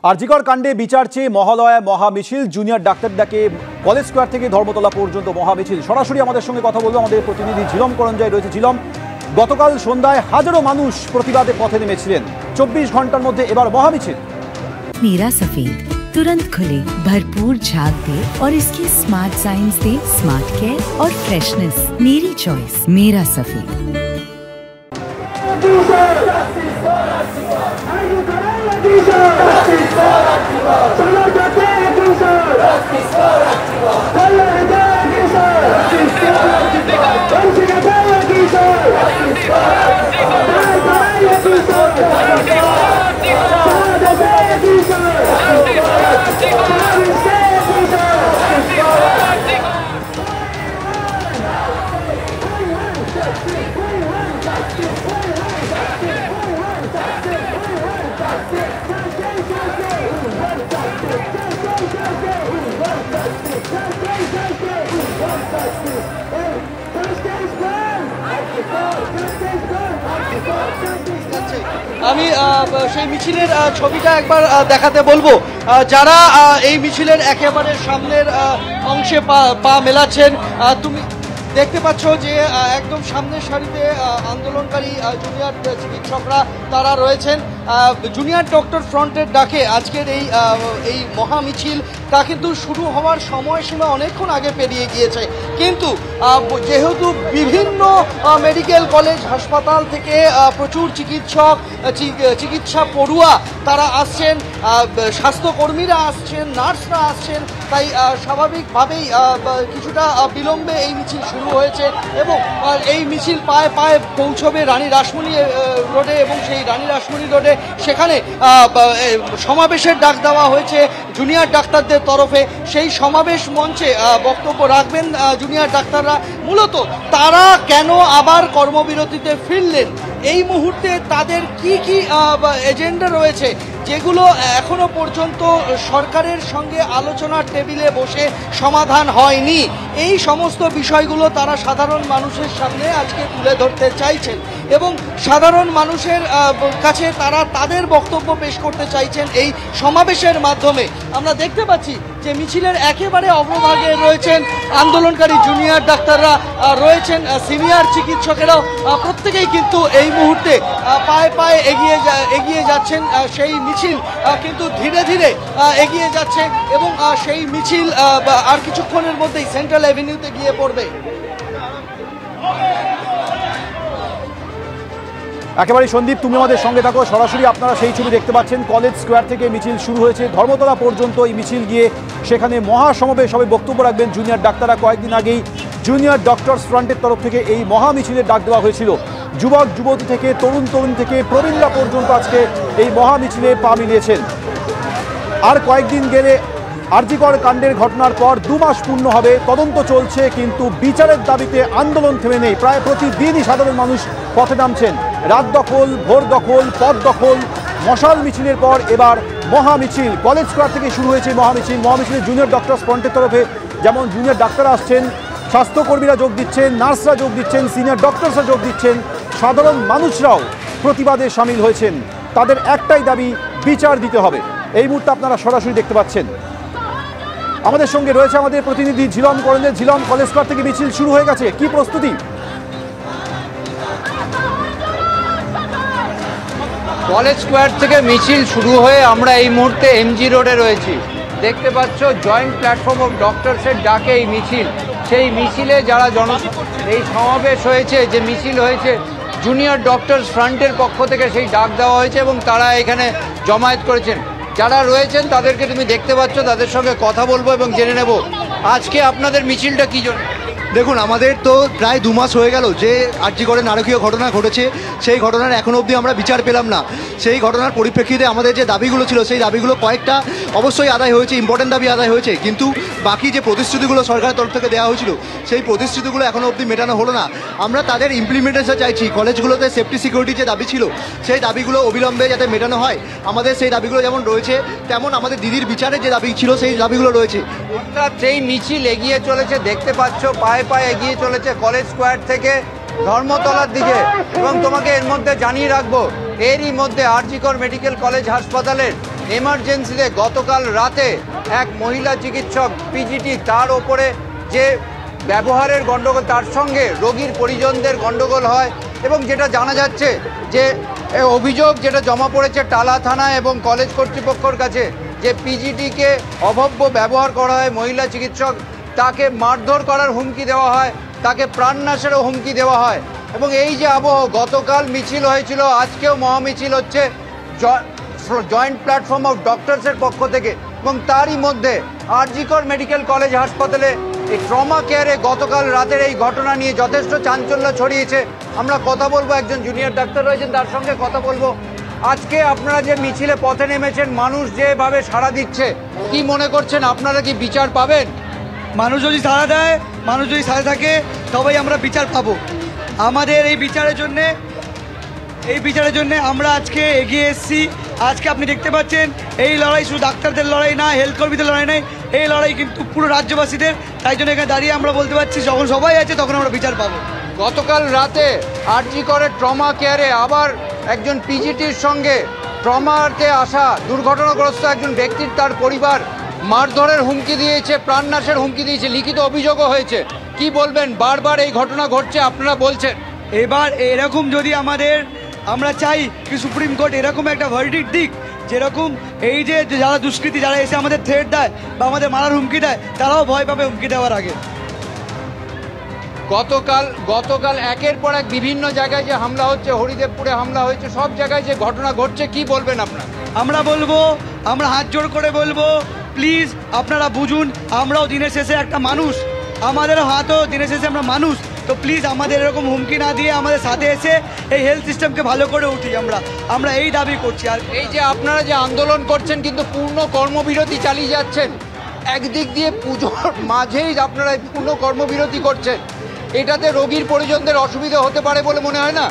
আরজিকর কাণ্ডে বিচার চেয়ে মহালয়া মহামিছিল, জুনিয়র ডাক্তার ডাকে কলেজ স্কোয়ার থেকে ধর্মতলা পর্যন্ত মহামিছিল। সরাসরি আমাদের সঙ্গে কথা বলবো আমাদের প্রতিনিধি ঝিলম করঞ্জাই রয়েছে। ঝিলম, গতকাল সন্ধ্যায় হাজারো মানুষ প্রতিবাদে পথে নেমেছিলেন, 24 ঘন্টার মধ্যে এবার মহামিছিল। मेरा सफेद तुरंत खुले, भरपूर झाग दे और इसकी स्मार्ट साइंस दे स्मार्ट केयर और फ्रेशनेस। मेरी चॉइस मेरा सफेद। আমি সেই মিছিলের ছবিটা একবার দেখাতে বলবো। যারা এই মিছিলের একেবারে সামনের অংশে পা মেলাচ্ছেন, তুমি দেখতে পাচ্ছ যে একদম সামনের সারিতে আন্দোলনকারী জুনিয়র চিকিৎসকরা তারা রয়েছেন। জুনিয়র ডক্টর ফ্রন্টের ডাকে আজকের এই মহামিছিল তা কিন্তু শুরু হওয়ার সময়সীমা অনেকক্ষণ আগে পেরিয়ে গিয়েছে, কিন্তু যেহেতু বিভিন্ন মেডিকেল কলেজ হাসপাতাল থেকে প্রচুর চিকিৎসা পড়ুয়া তারা আসছেন, স্বাস্থ্যকর্মীরা আসছেন, নার্সরা আসছেন, তাই স্বাভাবিকভাবেই কিছুটা বিলম্বে এই মিছিল শুরু হয়েছে এবং এই মিছিল পায়ে পায়ে পৌঁছবে রানী রাসমণি রোডে এবং সেই রানী রাসমণি রোডে সেখানে সমাবেশের ডাক দেওয়া হয়েছে জুনিয়র ডাক্তারদের তরফে। সেই সমাবেশ মঞ্চে বক্তব্য রাখবেন জুনিয়র ডাক্তাররা। মূলত তারা কেন আবার কর্মবিরতিতে ফিরলেন, এই মুহূর্তে তাদের কি কি এজেন্ডা রয়েছে যেগুলো এখনো পর্যন্ত সরকারের সঙ্গে আলোচনার টেবিলে বসে সমাধান হয়নি, এই সমস্ত বিষয়গুলো তারা সাধারণ মানুষের সামনে আজকে তুলে ধরতে চাইছেন এবং সাধারণ মানুষের কাছে তারা তাদের বক্তব্য পেশ করতে চাইছেন এই সমাবেশের মাধ্যমে। আমরা দেখতে পাচ্ছি যে মিছিলের একেবারে অগ্রভাগে রয়েছেন আন্দোলনকারী জুনিয়র ডাক্তাররা, রয়েছেন সিনিয়র চিকিৎসকেরাও, প্রত্যেকেই কিন্তু এই মুহূর্তে পায়ে পায়ে এগিয়ে যাচ্ছেন। সেই মিছিল কিন্তু ধীরে ধীরে এগিয়ে যাচ্ছে এবং সেই মিছিল আর কিছুক্ষণের মধ্যেই সেন্ট্রাল অ্যাভিনিউতে গিয়ে পড়বে। একেবারে সন্দীপ, তুমি আমাদের সঙ্গে থাকো। সরাসরি আপনারা সেই ছবি দেখতে পাচ্ছেন, কলেজ স্কোয়ার থেকে মিছিল শুরু হয়েছে, ধর্মতলা পর্যন্ত এই মিছিল গিয়ে সেখানে মহাসমাবেশ হবে, বক্তব্য রাখবেন জুনিয়র ডাক্তাররা। কয়েকদিন আগেই জুনিয়র ডক্টরস ফ্রন্টের তরফ থেকে এই মহামিছিলের ডাক দেওয়া হয়েছিল। যুবক যুবতী থেকে তরুণ থেকে প্রবীণরা পর্যন্ত আজকে এই মহামিছিলে পা মিলিয়েছেন। আর কয়েকদিন গেলে আরজিকর কাণ্ডের ঘটনার পর 2 মাস পূর্ণ হবে, তদন্ত চলছে, কিন্তু বিচারের দাবিতে আন্দোলন থেমে নেই। প্রায় প্রতিদিনই সাধারণ মানুষ পথে নামছেন। রাত দখল, ভোর দখল, পথ দখল, মশাল মিছিলের পর এবার মহামিছিল। কলেজ স্কোয়ার থেকে শুরু হয়েছে মহামিছিলে জুনিয়র ডক্টরস ফ্রন্টের তরফে যেমন জুনিয়র ডাক্তাররা আসছেন, স্বাস্থ্যকর্মীরা যোগ দিচ্ছেন, নার্সরা যোগ দিচ্ছেন, সিনিয়র ডক্টরসরা যোগ দিচ্ছেন, সাধারণ মানুষরাও প্রতিবাদে সামিল হয়েছেন। তাদের একটাই দাবি, বিচার দিতে হবে। এই মুহূর্তে আপনারা সরাসরি দেখতে পাচ্ছেন। আমাদের সঙ্গে রয়েছে আমাদের প্রতিনিধি ঝিলম করঞ্জাই। ঝিলম, কলেজ স্কোয়ার থেকে মিছিল শুরু হয়ে গেছে, কি প্রস্তুতি? কলেজ স্কোয়ার থেকে মিছিল শুরু হয়ে আমরা এই মুহূর্তে এমজি রোডে রয়েছি। দেখতে পাচ্ছ জয়েন্ট প্ল্যাটফর্ম অফ ডক্টরসের ডাকে এই মিছিল। সেই মিছিলে যারা এই সমাবেশ হয়েছে, যে মিছিল হয়েছে জুনিয়র ডক্টরস ফ্রন্টের পক্ষ থেকে সেই ডাক দেওয়া হয়েছে এবং তারা এখানে জমায়েত করেছেন। যারা রয়েছেন তাদেরকে তুমি দেখতে পাচ্ছ, তাদের সঙ্গে কথা বলবো এবং জেনে নেব আজকে আপনাদের মিছিলটা কী জন্য। দেখুন, আমাদের তো প্রায় 2 মাস হয়ে গেল যে আরজিকরে নারকীয় ঘটনা ঘটেছে, সেই ঘটনার এখনও অবধি আমরা বিচার পেলাম না। সেই ঘটনার পরিপ্রেক্ষিতে আমাদের যে দাবিগুলো ছিল সেই দাবিগুলো কয়েকটা অবশ্যই আদায় হয়েছে, ইম্পর্টেন্ট দাবি আদায় হয়েছে, কিন্তু বাকি যে প্রতিশ্রুতিগুলো সরকারের তরফ থেকে দেওয়া হয়েছিল সেই প্রতিশ্রুতিগুলো এখনও অবধি মেটানো হলো না। আমরা তাদের ইমপ্লিমেন্টেশন চাইছি। কলেজগুলোতে সেফটি সিকিউরিটি যে দাবি ছিল সেই দাবিগুলো অবিলম্বে যাতে মেটানো হয়। আমাদের সেই দাবিগুলো যেমন রয়েছে, তেমন আমাদের দিদির বিচারের যে দাবি ছিল সেই দাবিগুলো রয়েছে। অর্থাৎ সেই মিছিল এগিয়ে চলেছে, দেখতে পাচ্ছ পায়ে পায়ে এগিয়ে চলেছে কলেজ স্কোয়ার থেকে ধর্মতলার দিকে। এবং তোমাকে এর মধ্যে জানিয়ে রাখবো, এরই মধ্যে আরজিকর মেডিকেল কলেজ হাসপাতালের এমার্জেন্সিতে গতকাল রাতে এক মহিলা চিকিৎসক পিজিটি তার ওপরে যে ব্যবহারের গণ্ডগোল, তার সঙ্গে রোগীর পরিজনদের গণ্ডগোল হয় এবং যেটা জানা যাচ্ছে যে অভিযোগ যেটা জমা পড়েছে টালা থানা এবং কলেজ কর্তৃপক্ষের কাছে যে পিজিটিকে অভব্য ব্যবহার করা হয়, মহিলা চিকিৎসক তাকে মারধর করার হুমকি দেওয়া হয়, তাকে প্রাণনাশেরও হুমকি দেওয়া হয়। এবং এই যে আবহ, গতকাল মিছিল হয়েছিল, আজকেও মহামিছিল হচ্ছে জয়েন্ট প্ল্যাটফর্ম অফ ডক্টরসের পক্ষ থেকে এবং তারই মধ্যে আরজিকর মেডিকেল কলেজ হাসপাতালে এই ট্রমা কেয়ারে গতকাল রাতের এই ঘটনা নিয়ে যথেষ্ট চাঞ্চল্য ছড়িয়েছে। আমরা কথা বলবো, একজন জুনিয়র ডাক্তার রয়েছেন, তার সঙ্গে কথা বলবো। আজকে আপনারা যে মিছিলে পথে নেমেছেন, মানুষ যেভাবে সাড়া দিচ্ছে, কি মনে করছেন, আপনারা কি বিচার পাবেন? মানুষ যদি সাড়া দেয়, মানুষ যদি সাড়া থাকে, তবেই আমরা বিচার পাবো। আমাদের এই বিচারের জন্যে আমরা আজকে এগিয়ে এসেছি। আজকে আপনি দেখতে পাচ্ছেন এই লড়াই শুধু ডাক্তারদের লড়াই না, হেলথ কর্মীদের লড়াই নয়, এই লড়াই কিন্তু পুরো রাজ্যবাসীদের। তাই জন্য এখানে দাঁড়িয়ে আমরা বলতে পারছি যখন সবাই আছে তখন আমরা বিচার পাবো। গতকাল রাতে আরজিকরের ট্রমা কেয়ারে আবার একজন পিজিটির সঙ্গে ট্রমাতে আসা দুর্ঘটনাগ্রস্ত একজন ব্যক্তির তার পরিবার মারধরের হুমকি দিয়েছে, প্রাণনাশের হুমকি দিয়েছে, লিখিত অভিযোগও হয়েছে। কি বলবেন? বারবার এই ঘটনা ঘটছে, আপনারা বলছেন এবার এরকম যদি আমরা চাই কি সুপ্রিম কোর্ট এরকম একটা ভার্ডিক্ট দিক, যেরকম এই যে যারা দুষ্কৃতী, যারা এসে আমাদের থ্রেট দেয় বা আমাদের মারার হুমকি দেয়, তারাও ভয় পাবে হুমকি দেওয়ার আগে। গতকাল একের পর এক বিভিন্ন জায়গায় যে হামলা হচ্ছে, হরিদেবপুরে হামলা হয়েছে, সব জায়গায় যে ঘটনা ঘটছে, কি বলবেন আপনারা? আমরা হাত জোড় করে বলবো, প্লিজ আপনারা বুঝুন, আমরাও দিনের শেষে একটা মানুষ, আমাদেরও হাতও দিনের শেষে আমরা মানুষ। তো প্লিজ আমাদের এরকম হুমকি না দিয়ে আমাদের সাথে এসে এই হেলথ সিস্টেমকে ভালো করে উঠি। আমরা এই দাবি করছি। আর এই যে আপনারা যে আন্দোলন করছেন কিন্তু পূর্ণ কর্মবিরতি চালিয়ে যাচ্ছেন, একদিক দিয়ে পুজোর মাঝেই আপনারা পূর্ণ কর্মবিরতি করছেন, এটাতে রোগীর পরিজনদের অসুবিধা হতে পারে বলে মনে হয় না?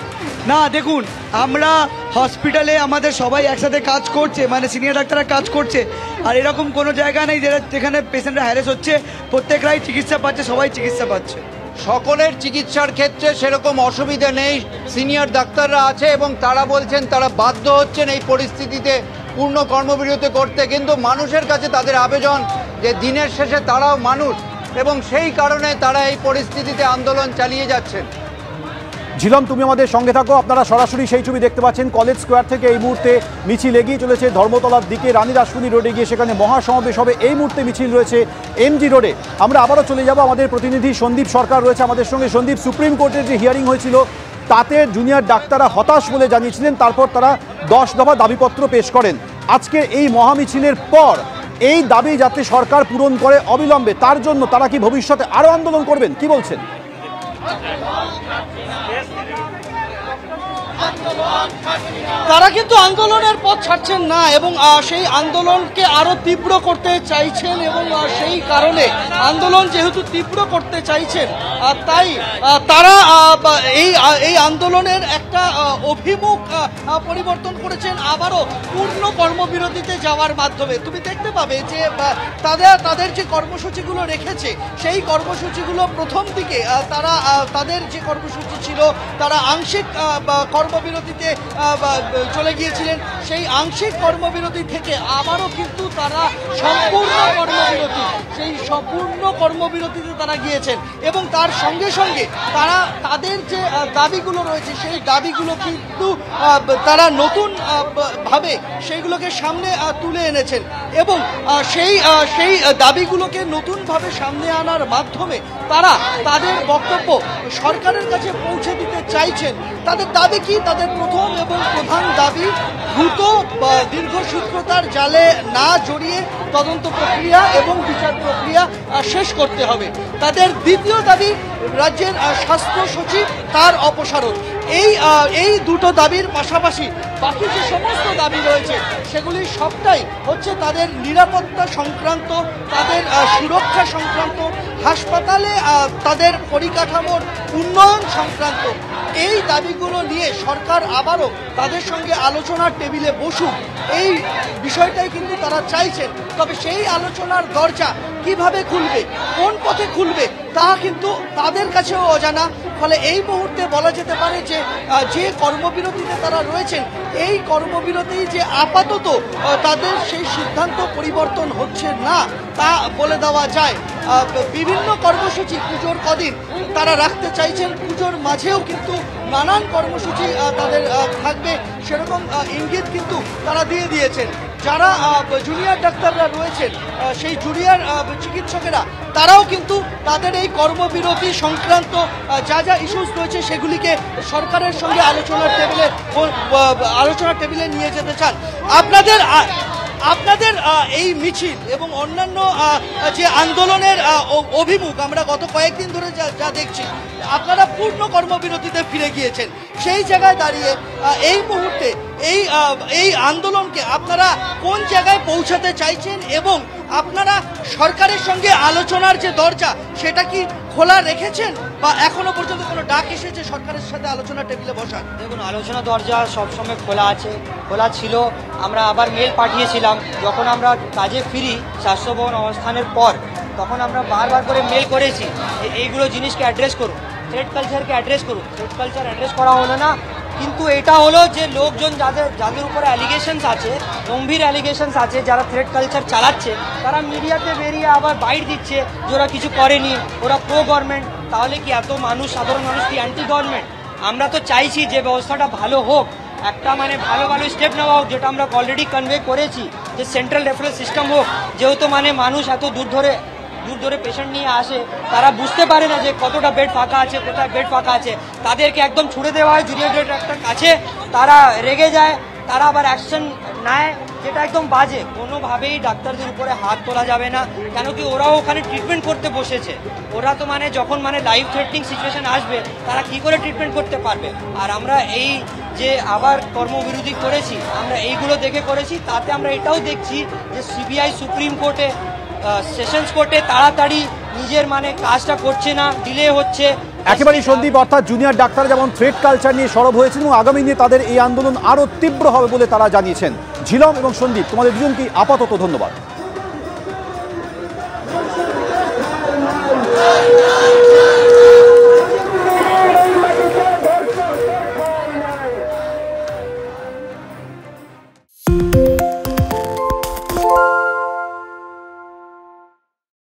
না, দেখুন, আমরা হসপিটালে আমাদের সবাই একসাথে কাজ করছে, মানে সিনিয়র ডাক্তাররা কাজ করছে, আর এরকম কোনো জায়গা নেই যেখানে পেশেন্টরা হ্যারেস হচ্ছে। প্রত্যেকরাই চিকিৎসা পাচ্ছে, সবাই চিকিৎসা পাচ্ছে। সকলের চিকিৎসার ক্ষেত্রে সেরকম অসুবিধা নেই, সিনিয়র ডাক্তাররা আছে এবং তারা বলছেন তারা বাধ্য হচ্ছেন এই পরিস্থিতিতে পূর্ণ কর্মবিরতি করতে। কিন্তু মানুষের কাছে তাদের আবেদন যে দিনের শেষে তারাও মানুষ এবং সেই কারণে তারা এই পরিস্থিতিতে আন্দোলন চালিয়ে যাচ্ছেন। ঝিলম, তুমি আমাদের সঙ্গে থাকো। আপনারা সরাসরি সেই ছবি দেখতে পাচ্ছেন। কলেজ স্কোয়ার থেকে এই মুহূর্তে মিছিল এগিয়ে চলেছে ধর্মতলার দিকে, রানী রাসমণি রোডে গিয়ে সেখানে মহাসমাবেশ হবে। এই মুহূর্তে মিছিল রয়েছে এমজি রোডে। আমরা আবারও চলে যাব, আমাদের প্রতিনিধি সন্দীপ সরকার রয়েছে আমাদের সঙ্গে। সন্দীপ, সুপ্রিম কোর্টের যে হিয়ারিং হয়েছিল তাতে জুনিয়র ডাক্তাররা হতাশ বলে জানিয়েছিলেন, তারপর তারা 10 দফা দাবিপত্র পেশ করেন। আজকে এই মহামিছিলের পর এই দাবি যাতে সরকার পূরণ করে অবিলম্বে, তার জন্য তারা কি ভবিষ্যতে আরও আন্দোলন করবেন, কি বলছেন? তারা কিন্তু আন্দোলনের পথ ছাড়ছেন না এবং সেই আন্দোলনকে আরো তীব্র করতে চাইছেন এবং সেই কারণে আন্দোলন যেহেতু তীব্র করতে চাইছেন তাই তারা এই আন্দোলনের একটা অভিমুখ পরিবর্তন করেছেন, আবারও পূর্ণ কর্মবিরতিতে যাওয়ার মাধ্যমে। তুমি দেখতে পাবে যে তাদের যে কর্মসূচিগুলো রেখেছে সেই কর্মসূচিগুলো প্রথম দিকে তারা তাদের যে কর্মসূচি ছিল তারা আংশিক কর্মবিরতিতে চলে গিয়েছিলেন। সেই আংশিক কর্মবিরতি থেকে আবারও কিন্তু তারা সম্পূর্ণ কর্মবিরতিতে তারা গিয়েছেন এবং তার সঙ্গে সঙ্গে তারা তাদের যে দাবিগুলো রয়েছে সেই দাবিগুলো কিন্তু তারা নতুন ভাবে সেইগুলোকে সামনে তুলে এনেছেন এবং সেই দাবিগুলোকে নতুনভাবে সামনে আনার মাধ্যমে তারা তাদের বক্তব্য সরকারের কাছে পৌঁছে দিতে চাইছেন। তাদের দাবি কি? তাদের প্রথম এবং প্রধান দাবি দ্রুত দীর্ঘসূত্রতার জালে না জড়িয়ে তদন্ত প্রক্রিয়া এবং বিচার প্রক্রিয়া শেষ করতে হবে। তাদের দ্বিতীয় দাবি রাজ্যের স্বাস্থ্য সচিব তার অপসারণ। এই দুটো দাবির পাশাপাশি বাকি যে সমস্ত দাবি রয়েছে সেগুলি সবটাই হচ্ছে তাদের নিরাপত্তা সংক্রান্ত, তাদের সুরক্ষা সংক্রান্ত, হাসপাতালে তাদের পরিকাঠামোর উন্নয়ন সংক্রান্ত। এই দাবিগুলো নিয়ে সরকার আবারও তাদের সঙ্গে আলোচনার টেবিলে বসুক, এই বিষয়টাই কিন্তু তারা চাইছেন। তবে সেই আলোচনার দরজা কিভাবে খুলবে, কোন পথে খুলবে তা কিন্তু তাদের কাছেও অজানা। ফলে এই মুহূর্তে বলা যেতে পারে যে যে কর্মবিরতিতে তারা রয়েছেন, এই কর্মবিরতি যে আপাতত তাদের সেই সিদ্ধান্ত পরিবর্তন হচ্ছে না তা বলে দেওয়া যায়। বিভিন্ন কর্মসূচি পুজোর কদিন তারা রাখতে চাইছেন, পুজোর মাঝেও কিন্তু নানান কর্মসূচি তাদের থাকবে, সেরকম ইঙ্গিত কিন্তু তারা দিয়ে দিয়েছেন। যারা জুনিয়র ডাক্তাররা রয়েছেন, সেই জুনিয়র চিকিৎসকেরা তারাও কিন্তু তাদের এই কর্মবিরতি সংক্রান্ত যা যা ইস্যুস রয়েছে সেগুলিকে সরকারের সঙ্গে আলোচনার টেবিলে নিয়ে যেতে চান। আপনাদের এই মিছিল এবং অন্যান্য যে আন্দোলনের অভিমুখ আমরা গত কয়েকদিন ধরে যা দেখছি, আপনারা পূর্ণ কর্মবিরতিতে ফিরে গিয়েছেন। সেই জায়গায় দাঁড়িয়ে এই মুহূর্তে এই আন্দোলনকে আপনারা কোন জায়গায় পৌঁছাতে চাইছেন এবং আপনারা সরকারের সঙ্গে আলোচনার যে দরজা সেটা কি খোলা রেখেছেন, বা এখনো পর্যন্ত কোনো ডাক এসেছে সরকারের সাথে আলোচনা টেবিলে বসার? দেখুন, আলোচনা দরজা সবসময় খোলা আছে, খোলা ছিল। আমরা আবার মেল পাঠিয়েছিলাম যখন আমরা কাজে ফিরি স্বাস্থ্যভবন অবস্থানের পর, তখন আমরা বারবার করে মেল করেছি যে এইগুলো জিনিসকে অ্যাড্রেস করুন, থ্রেড কালচারকে অ্যাড্রেস করুন। থ্রেড কালচার অ্যাড্রেস করা হলো না, কিন্তু এটা হলো যে লোকজন যাদের উপরে অ্যালিগেশনস আছে, গম্ভীর অ্যালিগেশনস আছে, যারা থ্রেড কালচার চালাচ্ছে, তারা মিডিয়াতে বেরিয়ে আবার বাইট দিচ্ছে যে ওরা কিছু করেনি, ওরা প্রো গভর্নমেন্ট। তাহলে কি এত মানুষ, সাধারণ মানুষ কি অ্যান্টি গভর্নমেন্ট? আমরা তো চাইছি যে ব্যবস্থাটা ভালো হোক, একটা মানে ভালো ভালো স্টেপ নেওয়া হোক, যেটা আমরা অলরেডি কনভে করেছি যে সেন্ট্রাল রেফারেল সিস্টেম হোক। যেহেতু মানে মানুষ এত দূর ধরে পেশেন্ট নিয়ে আসে, তারা বুঝতে পারে না যে কতটা বেড ফাঁকা আছে, কোথায় বেড ফাঁকা আছে, তাদেরকে একদম ছুড়ে দেওয়া হয় জুনিয়র ডাক্তার কাছে। তারা রেগে যায়, তারা আবার অ্যাকশন নেয়, যেটা একদম বাজে। কোনোভাবেই ডাক্তারদের উপরে হাত তোলা যাবে না, কেন কি ওরাও ওখানে ট্রিটমেন্ট করতে বসেছে। ওরা তো মানে যখন মানে লাইফ থ্রেটনিং সিচুয়েশন আসবে, তারা কি করে ট্রিটমেন্ট করতে পারবে? আর আমরা এই যে আবার কর্মবিরতি করেছি, আমরা এইগুলো দেখে করেছি। তাতে আমরা এটাও দেখছি যে সিবিআই সুপ্রিম কোর্টে, সেশনস কোর্টে তাড়াতাড়ি নিজের মানে কাজটা করছে না, ডিলে হচ্ছে। একেবারেই সন্দীপ, অর্থাৎ জুনিয়র ডাক্তার যেমন থ্রেড কালচার নিয়ে সরব হয়েছেন এবং আগামী দিনে তাদের এই আন্দোলন আরও তীব্র হবে বলে তারা জানিয়েছেন। ঝিলম এবং সন্দীপ, তোমাদের দুজনকেই আপাতত ধন্যবাদ।